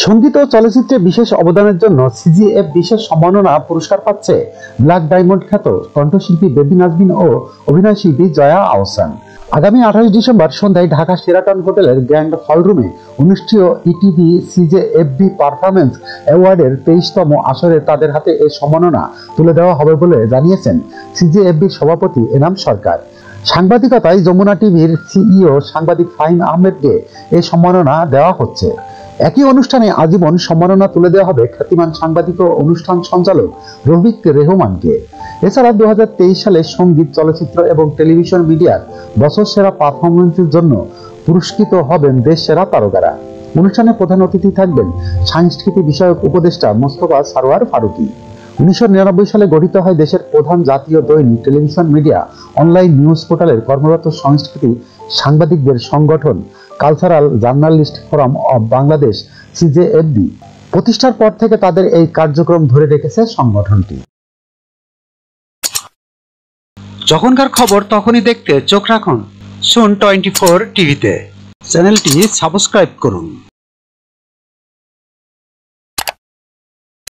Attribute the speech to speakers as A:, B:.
A: সঙ্গীত ও চলচ্চিত্রে বিশেষ অবদানের জন্য সিজিএফ বিশেষ সম্মাননা পুরস্কার পাচ্ছে ব্ল্যাক ডায়মন্ড খ্যাত কণ্ঠশিল্পী বেবি নাজমিন ও অভিনয়শিল্পী জয়া আহসান। আগামী 28 ডিসেম্বর সন্ধ্যায় ঢাকা শেরাটন হোটেলের গ্র্যান্ড হলরুমে অনুষ্ঠিত ইটিভি সিজেএফবি পারফরমেন্স অ্যাওয়ার্ডের 23তম আসরে তাদের হাতে এই সম্মাননা তুলে দেওয়া হবে বলে জানিয়েছেন সিজেএফবির সভাপতি এনাম সরকার। সাংবাদিকতায় যমুনা টিভির সিইও সাংবাদিক ফাহিম আহমেদকে এই সম্মাননা দেওয়া হচ্ছে। একই অনুষ্ঠানে আজীবন সম্মাননা তুলে দেওয়া হবে খ্যাতিমান সাংবাদিক ও অনুষ্ঠান সঞ্চালক রফিক রেহমানকে। এছাড়া 2023 সালে সঙ্গীত, চলচ্চিত্র এবং টেলিভিশন মিডিয়ার বছর সেরা পারফরমেন্সের জন্য পুরস্কৃত হবেন দেশ সেরা তারকারা। অনুষ্ঠানে প্রধান অতিথি থাকবেন সংস্কৃতি বিষয়ক উপদেষ্টা মোস্তফা সারোয়ার ফারুকী। 1999 সালে গঠিত হয় দেশের প্রধান জাতীয় দৈনিক টেলিভিশন মিডিয়া অনলাইন নিউজ পোর্টালের কর্মরত সংস্কৃতি সাংবাদিকদের সংগঠন cultural journalist forum of Bangladesh CJFB. প্রতিষ্ঠার পর থেকে তাদের এই কার্যক্রম ধরে রেখেছে সংগঠনটি। যখনকার খবর তখনই দেখতে চোখ রাখুন সুন 24 টিভিতে। চ্যানেলটি সাবস্ক্রাইব করুন।